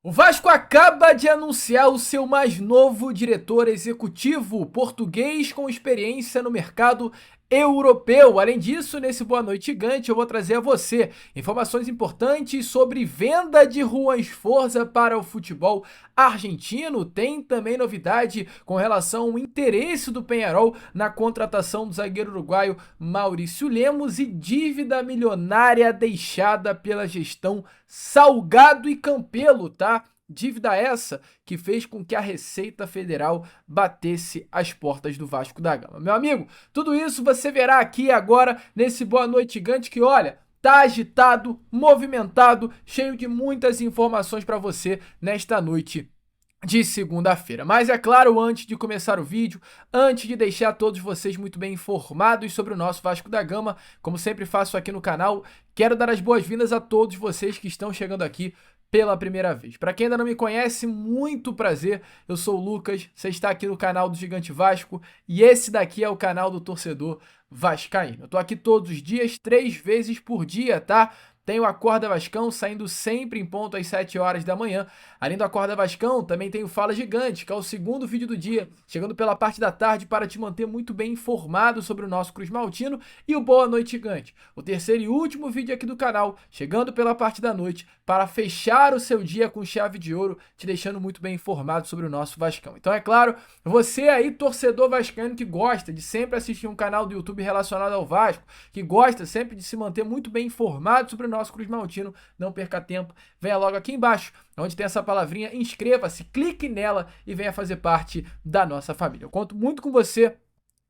O Vasco acaba de anunciar o seu mais novo diretor executivo, português com experiência no mercado europeu. Além disso, nesse Boa Noite Gigante, eu vou trazer a você informações importantes sobre venda de Juan Sforza para o futebol argentino. Tem também novidade com relação ao interesse do Peñarol na contratação do zagueiro uruguaio Maurício Lemos e dívida milionária deixada pela gestão Salgado e Campelo, tá? Dívida essa que fez com que a Receita Federal batesse as portas do Vasco da Gama. Meu amigo, tudo isso você verá aqui agora nesse Boa Noite Gigante que, olha, tá agitado, movimentado, cheio de muitas informações para você nesta noite de segunda-feira. Mas é claro, antes de começar o vídeo, antes de deixar todos vocês muito bem informados sobre o nosso Vasco da Gama, como sempre faço aqui no canal, quero dar as boas-vindas a todos vocês que estão chegando aqui pela primeira vez. Para quem ainda não me conhece, muito prazer, eu sou o Lucas, você está aqui no canal do Gigante Vasco e esse daqui é o canal do torcedor vascaíno. Eu tô aqui todos os dias, 3 vezes por dia, tá? Tem o Acorda Vascão saindo sempre em ponto às 7 horas da manhã. Além do Acorda Vascão, também tem o Fala Gigante, que é o segundo vídeo do dia, chegando pela parte da tarde para te manter muito bem informado sobre o nosso Cruz Maltino. E o Boa Noite Gigante, o terceiro e último vídeo aqui do canal, chegando pela parte da noite, para fechar o seu dia com chave de ouro, te deixando muito bem informado sobre o nosso Vascão. Então, é claro, você aí, torcedor vascaíno que gosta de sempre assistir um canal do YouTube relacionado ao Vasco, que gosta sempre de se manter muito bem informado sobre o nosso Cruz Maltino, não perca tempo, venha logo aqui embaixo, onde tem essa palavrinha, inscreva-se, clique nela e venha fazer parte da nossa família. Eu conto muito com você.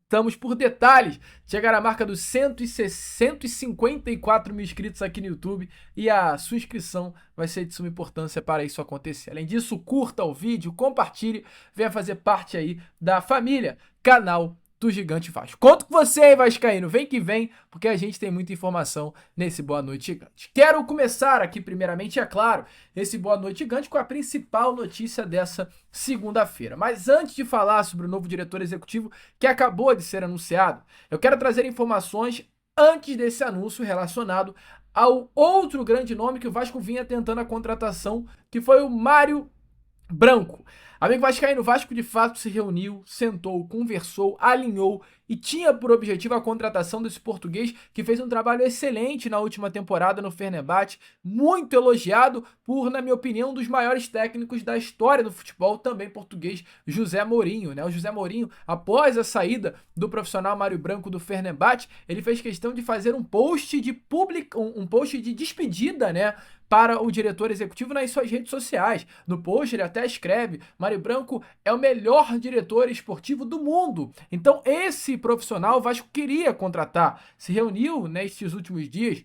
Estamos por detalhes, chegar à marca dos 154 mil inscritos aqui no YouTube e a sua inscrição vai ser de suma importância para isso acontecer. Além disso, curta o vídeo, compartilhe, venha fazer parte aí da família, canal do Gigante Vasco. Conto com você aí, vascaíno, vem que vem, porque a gente tem muita informação nesse Boa Noite Gigante. Quero começar aqui primeiramente, é claro, esse Boa Noite Gigante com a principal notícia dessa segunda-feira. Mas antes de falar sobre o novo diretor executivo que acabou de ser anunciado, eu quero trazer informações antes desse anúncio relacionado ao outro grande nome que o Vasco vinha tentando a contratação, que foi o Mário Branco. Amigo vascaíno, o Vasco de fato se reuniu, sentou, conversou, alinhou e tinha por objetivo a contratação desse português que fez um trabalho excelente na última temporada no Fenerbahçe, muito elogiado por, na minha opinião, um dos maiores técnicos da história do futebol, também português, José Mourinho, né? O José Mourinho, após a saída do profissional Mário Branco do Fenerbahçe, ele fez questão de fazer um post de despedida, né, para o diretor executivo nas suas redes sociais. No post ele até escreve: Mário Branco é o melhor diretor esportivo do mundo. Então esse profissional o Vasco queria contratar. Se reuniu nestes últimos dias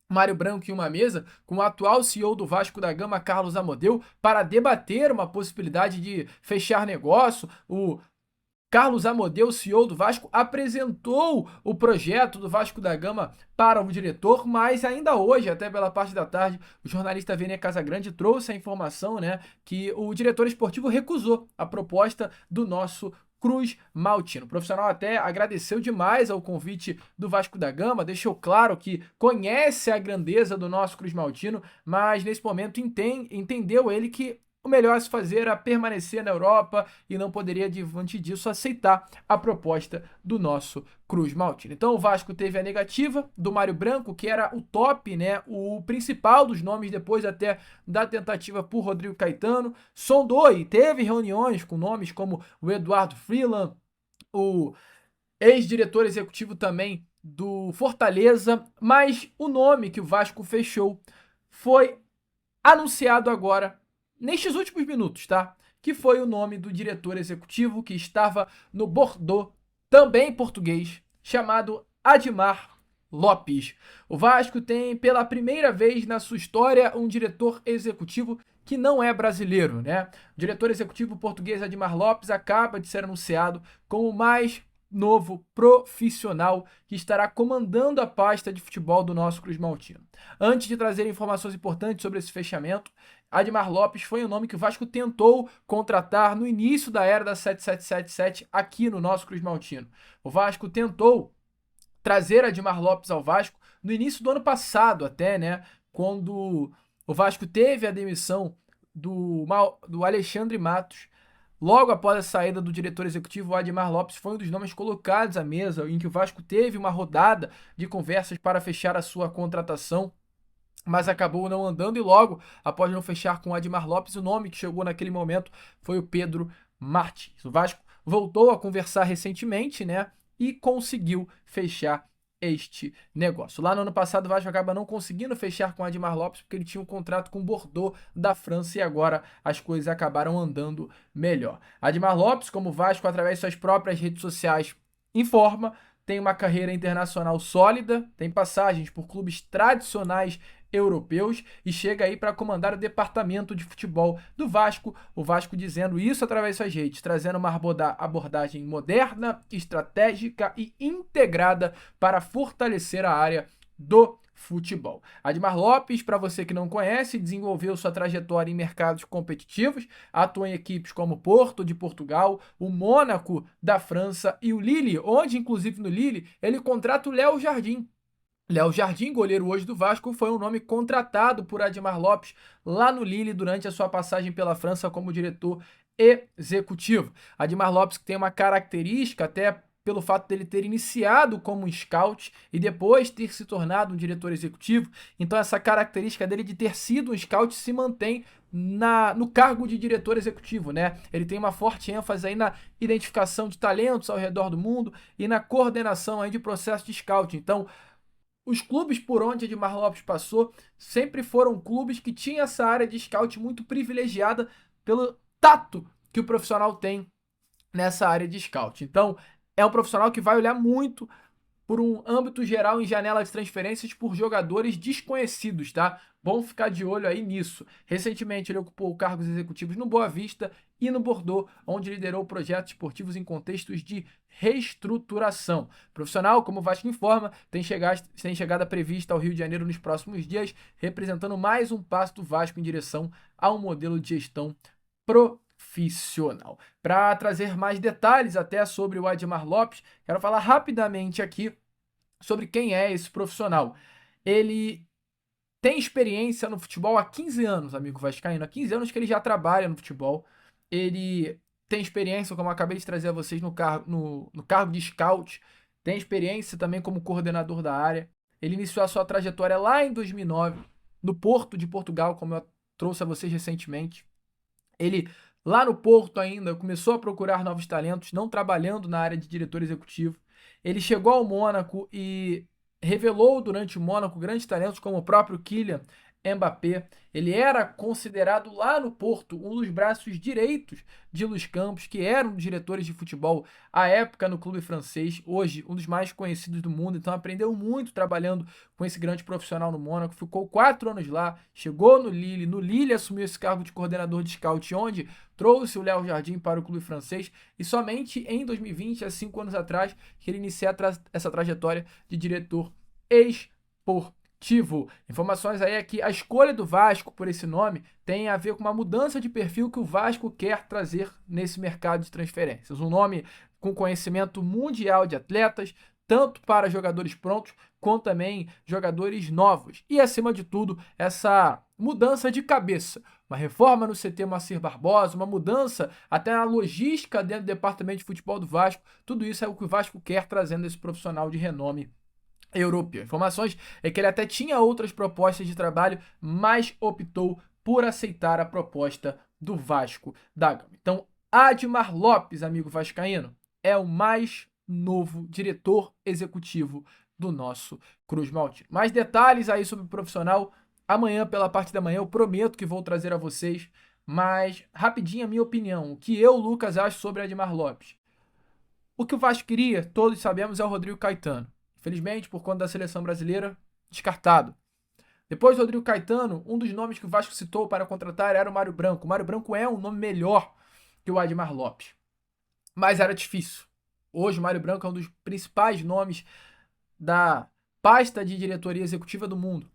Mário Branco em uma mesa com o atual CEO do Vasco da Gama, Carlos Amodeu, para debater uma possibilidade de fechar negócio. O Carlos Amodeu, CEO do Vasco, apresentou o projeto do Vasco da Gama para o diretor, mas ainda hoje, até pela parte da tarde, o jornalista Vênia Casagrande trouxe a informação, né, que o diretor esportivo recusou a proposta do nosso Cruz Maltino. O profissional até agradeceu demais ao convite do Vasco da Gama, deixou claro que conhece a grandeza do nosso Cruz Maltino, mas nesse momento entendeu ele que o melhor a se fazer era permanecer na Europa e não poderia, diante disso, aceitar a proposta do nosso Cruz Maltino. Então o Vasco teve a negativa do Mário Branco, que era o top, né, o principal dos nomes depois até da tentativa por Rodrigo Caetano. Sondou e teve reuniões com nomes como o Eduardo Freeland, o ex-diretor executivo também do Fortaleza, mas o nome que o Vasco fechou foi anunciado agora nestes últimos minutos, tá? Que foi o nome do diretor executivo que estava no Bordeaux, também português, chamado Admar Lopes. O Vasco tem pela primeira vez na sua história um diretor executivo que não é brasileiro, né? O diretor executivo português Admar Lopes acaba de ser anunciado como o mais novo profissional que estará comandando a pasta de futebol do nosso Cruz Maltino. Antes de trazer informações importantes sobre esse fechamento, Admar Lopes foi o nome que o Vasco tentou contratar no início da era da 7777 aqui no nosso Cruz Maltino. O Vasco tentou trazer Admar Lopes ao Vasco no início do ano passado até, né, quando o Vasco teve a demissão do Alexandre Matos. Logo após a saída do diretor executivo, o Admar Lopes foi um dos nomes colocados à mesa, em que o Vasco teve uma rodada de conversas para fechar a sua contratação, mas acabou não andando, e logo após não fechar com o Admar Lopes, o nome que chegou naquele momento foi o Pedro Martins. O Vasco voltou a conversar recentemente, né, e conseguiu fechar este negócio. Lá no ano passado, o Vasco acaba não conseguindo fechar com o Admar Lopes porque ele tinha um contrato com o Bordeaux da França, e agora as coisas acabaram andando melhor. Admar Lopes, como o Vasco, através de suas próprias redes sociais, informa, tem uma carreira internacional sólida, tem passagens por clubes tradicionais europeus e chega aí para comandar o departamento de futebol do Vasco. O Vasco dizendo isso através de suas redes, trazendo uma abordagem moderna, estratégica e integrada para fortalecer a área do futebol. Admar Lopes, para você que não conhece, desenvolveu sua trajetória em mercados competitivos, atua em equipes como Porto de Portugal, o Mônaco da França e o Lille, onde inclusive no Lille ele contrata o Léo Jardim. Léo Jardim, goleiro hoje do Vasco, foi um nome contratado por Admar Lopes lá no Lille durante a sua passagem pela França como diretor executivo. Admar Lopes, que tem uma característica, até pelo fato dele ter iniciado como um scout e depois ter se tornado um diretor executivo, então essa característica dele de ter sido um scout se mantém no cargo de diretor executivo, né? Ele tem uma forte ênfase aí na identificação de talentos ao redor do mundo e na coordenação aí de processo de scout. Então, os clubes por onde Edmar Lopes passou sempre foram clubes que tinham essa área de scout muito privilegiada pelo tato que o profissional tem nessa área de scout. Então, é um profissional que vai olhar muito por um âmbito geral em janela de transferências por jogadores desconhecidos, tá? Bom ficar de olho aí nisso. Recentemente ele ocupou cargos executivos no Boa Vista e no Bordeaux, onde liderou projetos esportivos em contextos de reestruturação. Profissional, como o Vasco informa, tem chegada prevista ao Rio de Janeiro nos próximos dias, representando mais um passo do Vasco em direção a um modelo de gestão profissional. Para trazer mais detalhes até sobre o Admar Lopes, quero falar rapidamente aqui sobre quem é esse profissional. Ele tem experiência no futebol há 15 anos, amigo vascaíno. Há 15 anos que ele já trabalha no futebol. Ele tem experiência, como eu acabei de trazer a vocês, no cargo de scout. Tem experiência também como coordenador da área. Ele iniciou a sua trajetória lá em 2009, no Porto de Portugal, como eu trouxe a vocês recentemente. Ele, lá no Porto ainda, começou a procurar novos talentos, não trabalhando na área de diretor executivo. Ele chegou ao Mônaco e revelou durante o Mônaco grandes talentos como o próprio Kylian Mbappé. Ele era considerado lá no Porto um dos braços direitos de Luis Campos, que era um dos diretores de futebol à época no clube francês, hoje um dos mais conhecidos do mundo. Então aprendeu muito trabalhando com esse grande profissional no Mônaco, ficou 4 anos lá, chegou no Lille assumiu esse cargo de coordenador de scout, onde trouxe o Léo Jardim para o clube francês, e somente em 2020, há 5 anos atrás, que ele inicia essa trajetória de diretor esportivo. Informações aí é que a escolha do Vasco por esse nome tem a ver com uma mudança de perfil que o Vasco quer trazer nesse mercado de transferências. Um nome com conhecimento mundial de atletas, tanto para jogadores prontos quanto também jogadores novos. E, acima de tudo, essa mudança de cabeça. Uma reforma no CT Moacir Barbosa, uma mudança até na logística dentro do departamento de futebol do Vasco. Tudo isso é o que o Vasco quer, trazendo esse profissional de renome europeu. Informações é que ele até tinha outras propostas de trabalho, mas optou por aceitar a proposta do Vasco da Gama. Então, Admar Lopes, amigo vascaíno, é o mais novo diretor executivo do nosso Cruz Maltino. Mais detalhes aí sobre o profissional amanhã, pela parte da manhã, eu prometo que vou trazer a vocês, mas rapidinho a minha opinião, o que eu, Lucas, acho sobre Admar Lopes. O que o Vasco queria, todos sabemos, é o Rodrigo Caetano. Infelizmente, por conta da seleção brasileira, descartado. Depois do Rodrigo Caetano, um dos nomes que o Vasco citou para contratar era o Mário Branco. O Mário Branco é um nome melhor que o Admar Lopes, mas era difícil. Hoje o Mário Branco é um dos principais nomes da pasta de diretoria executiva do mundo.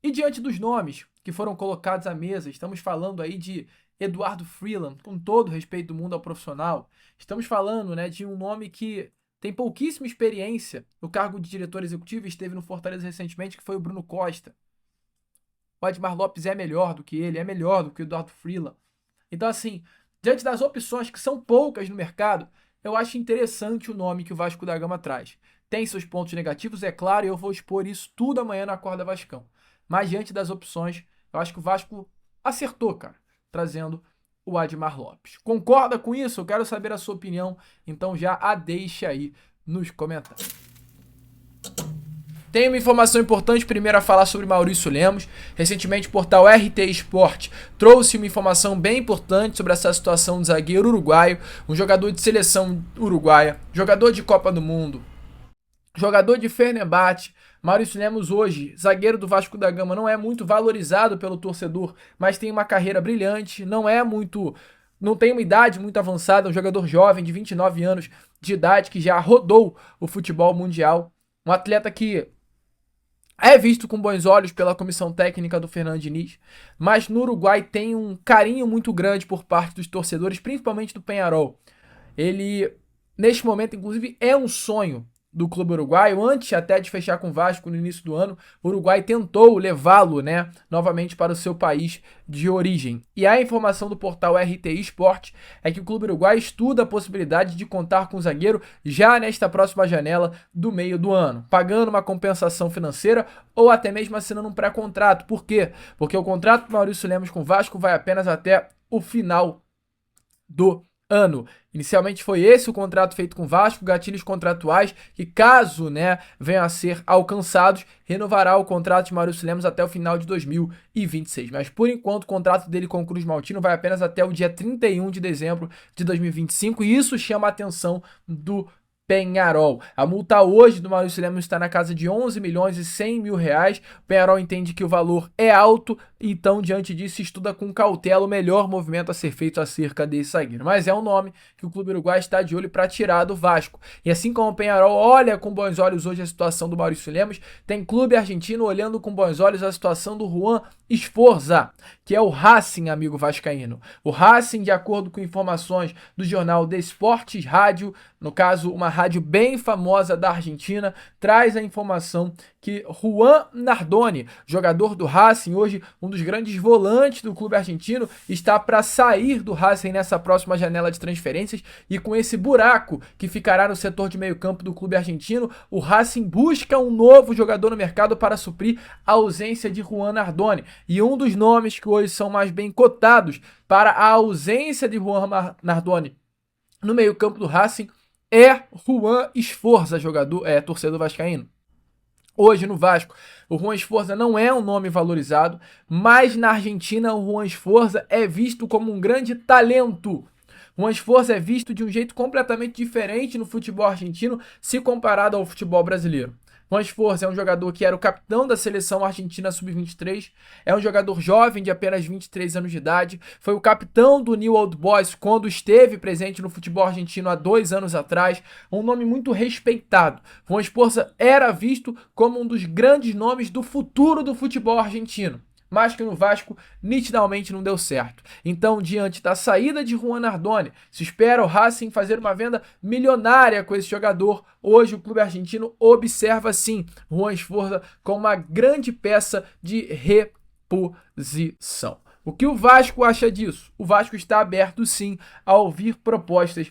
E diante dos nomes que foram colocados à mesa, estamos falando aí de Eduardo Freeland, com todo o respeito do mundo ao profissional. Estamos falando, né, de um nome que tem pouquíssima experiência no cargo de diretor executivo e esteve no Fortaleza recentemente, que foi o Bruno Costa. o Admar Lopes é melhor do que ele, é melhor do que o Eduardo Freeland. Então, assim, diante das opções que são poucas no mercado, eu acho interessante o nome que o Vasco da Gama traz. Tem seus pontos negativos, é claro, e eu vou expor isso tudo amanhã na Acorda Vascão. Mas diante das opções, eu acho que o Vasco acertou, cara, trazendo o Admar Lopes. Concorda com isso? Eu quero saber a sua opinião, então já a deixe aí nos comentários. Tem uma informação importante primeiro a falar sobre Maurício Lemos. Recentemente o portal RT Sport trouxe uma informação bem importante sobre essa situação do zagueiro uruguaio, um jogador de seleção uruguaia, jogador de Copa do Mundo, jogador de Fenerbahçe. Maurício Lemos hoje, zagueiro do Vasco da Gama, não é muito valorizado pelo torcedor, mas tem uma carreira brilhante, não tem uma idade muito avançada, um jogador jovem de 29 anos de idade que já rodou o futebol mundial, um atleta que é visto com bons olhos pela comissão técnica do Fernando Diniz, mas no Uruguai tem um carinho muito grande por parte dos torcedores, principalmente do Peñarol. Ele, neste momento, inclusive, é um sonho do clube uruguaio. Antes até de fechar com o Vasco no início do ano, o Uruguai tentou levá-lo, novamente para o seu país de origem. E a informação do portal RT Sport é que o clube uruguaio estuda a possibilidade de contar com o zagueiro já nesta próxima janela do meio do ano, pagando uma compensação financeira ou até mesmo assinando um pré-contrato. Por quê? Porque o contrato do Maurício Lemos com o Vasco vai apenas até o final do ano. Inicialmente foi esse o contrato feito com o Vasco, gatilhos contratuais que, caso venham a ser alcançados, renovará o contrato de Maurício Lemos até o final de 2026. Mas por enquanto o contrato dele com o Cruz Maltino vai apenas até o dia 31 de dezembro de 2025 e isso chama a atenção do Peñarol. A multa hoje do Maurício Lemos está na casa de 11 milhões e 100 mil reais. O Peñarol entende que o valor é alto, então diante disso estuda com cautela o melhor movimento a ser feito acerca desse zagueiro. Mas é um nome que o clube uruguaio está de olho para tirar do Vasco. E assim como o Peñarol olha com bons olhos hoje a situação do Maurício Lemos, tem clube argentino olhando com bons olhos a situação do Juan Esforza, que é o Racing, amigo vascaíno. O Racing, de acordo com informações do jornal The Sports Rádio, no caso uma rádio bem famosa da Argentina, traz a informação que Juan Nardoni, jogador do Racing, hoje um dos grandes volantes do clube argentino, está para sair do Racing nessa próxima janela de transferências e com esse buraco que ficará no setor de meio campo do clube argentino, o Racing busca um novo jogador no mercado para suprir a ausência de Juan Nardoni. E um dos nomes que hoje são mais bem cotados para a ausência de Juan Nardoni no meio campo do Racing é Juan Esforza, torcedor vascaíno. Hoje no Vasco, o Juan Esforza não é um nome valorizado, mas na Argentina o Juan Esforza é visto como um grande talento. Juan Esforza é visto de um jeito completamente diferente no futebol argentino se comparado ao futebol brasileiro. Juan Esforza é um jogador que era o capitão da seleção argentina sub-23, é um jogador jovem de apenas 23 anos de idade, foi o capitão do New Old Boys quando esteve presente no futebol argentino há 2 anos atrás, um nome muito respeitado. Juan Esforza era visto como um dos grandes nomes do futuro do futebol argentino, mas que no Vasco nitidamente não deu certo. Então, diante da saída de Juan Nardoni, se espera o Racing fazer uma venda milionária com esse jogador. Hoje o clube argentino observa sim Juan Esforza como uma grande peça de reposição. O que o Vasco acha disso? O Vasco está aberto sim a ouvir propostas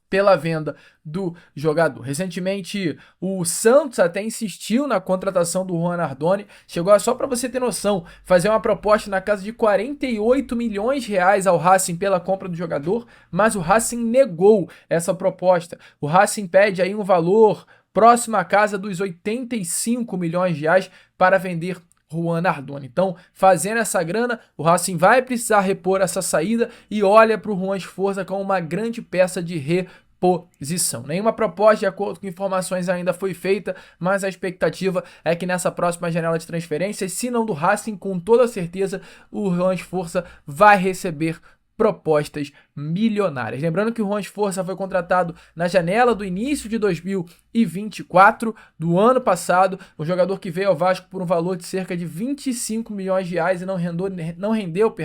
pela venda do jogador. Recentemente, o Santos até insistiu na contratação do Juan Nardoni, chegou a, só para você ter noção, fazer uma proposta na casa de 48 milhões de reais ao Racing pela compra do jogador, mas o Racing negou essa proposta. O Racing pede aí um valor próximo à casa dos 85 milhões de reais para vender Juan Nardoni. Então, fazendo essa grana, o Racing vai precisar repor essa saída e olha para o Juan Esforza como uma grande peça de reposição. Nenhuma proposta, de acordo com informações, ainda foi feita, mas a expectativa é que nessa próxima janela de transferências, se não do Racing, com toda certeza, o Juan Esforza vai receber propostas milionárias. Lembrando que o Juan Esforza foi contratado na janela do início de 2024 do ano passado, um jogador que veio ao Vasco por um valor de cerca de 25 milhões de reais e não rendeu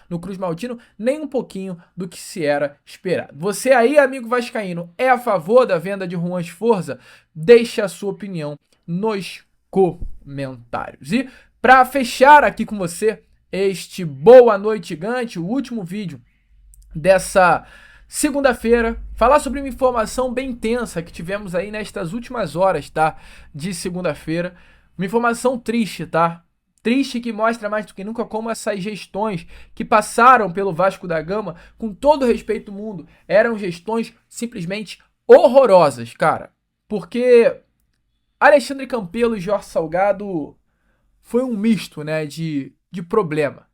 no Cruz Maltino nem um pouquinho do que se era esperado. Você aí, amigo vascaíno, é a favor da venda de Juan Esforza? Deixe a sua opinião nos comentários. E para fechar aqui com você este Boa Noite Gigante, o último vídeo dessa segunda-feira, falar sobre uma informação bem tensa que tivemos aí nestas últimas horas, tá? De segunda-feira. Uma informação triste, tá? Triste, que mostra mais do que nunca como essas gestões que passaram pelo Vasco da Gama, com todo o respeito do mundo, eram gestões simplesmente horrorosas, cara. Porque Alexandre Campelo e Jorge Salgado foi um misto, né, de problema.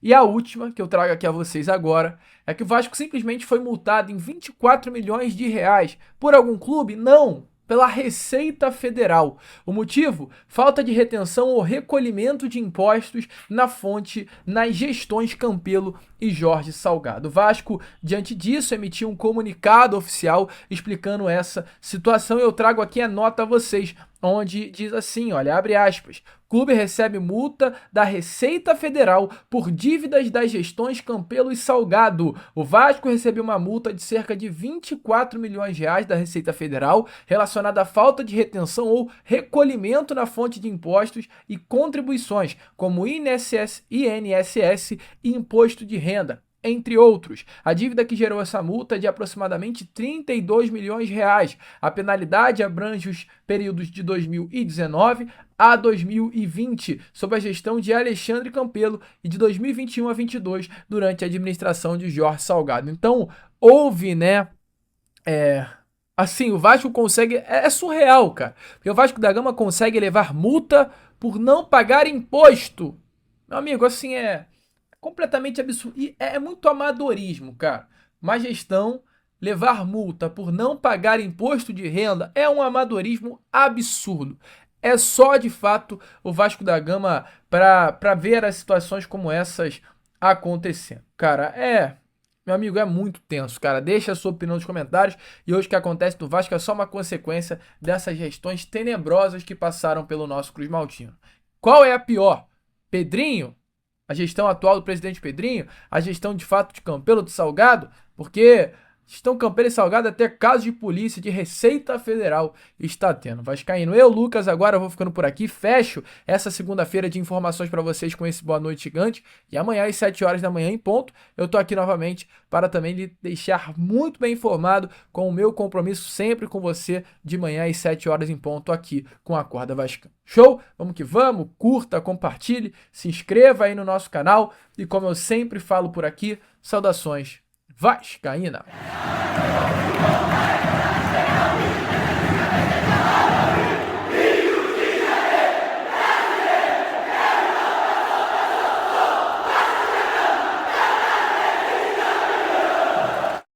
E a última que eu trago aqui a vocês agora é que o Vasco simplesmente foi multado em 24 milhões de reais por algum clube? Não, pela Receita Federal. O motivo? Falta de retenção ou recolhimento de impostos na fonte nas gestões Campelo e Jorge Salgado. O Vasco, diante disso, emitiu um comunicado oficial explicando essa situação. Eu trago aqui a nota a vocês, onde diz assim, olha, abre aspas, clube recebe multa da Receita Federal por dívidas das gestões Campelo e Salgado. O Vasco recebeu uma multa de cerca de 24 milhões de reais da Receita Federal relacionada à falta de retenção ou recolhimento na fonte de impostos e contribuições, como INSS e Imposto de Renda, entre outros. A dívida que gerou essa multa é de aproximadamente 32 milhões de reais. A penalidade abrange os períodos de 2019 a 2020, sob a gestão de Alexandre Campelo, e de 2021 a 2022, durante a administração de Jorge Salgado. Então, houve, né, assim, o Vasco consegue, é surreal, cara, porque o Vasco da Gama consegue levar multa por não pagar imposto. Meu amigo, assim, é completamente absurdo. E é muito amadorismo, cara. Má gestão, levar multa por não pagar imposto de renda é um amadorismo absurdo. É só, de fato, o Vasco da Gama para ver as situações como essas acontecendo. Cara, meu amigo, é muito tenso, cara. Deixa a sua opinião nos comentários. E hoje o que acontece no Vasco é só uma consequência dessas gestões tenebrosas que passaram pelo nosso Cruz Maltino. Qual é a pior? Pedrinho? A gestão atual do presidente Pedrinho? A gestão de fato de Campelo, de Salgado? Porque gestão Campelo e Salgado, até caso de polícia, de Receita Federal está tendo. Vascaíno, eu, Lucas, agora vou ficando por aqui. Fecho essa segunda-feira de informações para vocês com esse Boa Noite Gigante. E amanhã, às 7 horas da manhã, em ponto, eu tô aqui novamente para também lhe deixar muito bem informado com o meu compromisso sempre com você de manhã às 7 horas em ponto aqui com a Corda Vascão. Show? Vamos que vamos, curta, compartilhe, se inscreva aí no nosso canal e, como eu sempre falo por aqui, saudações vascaína.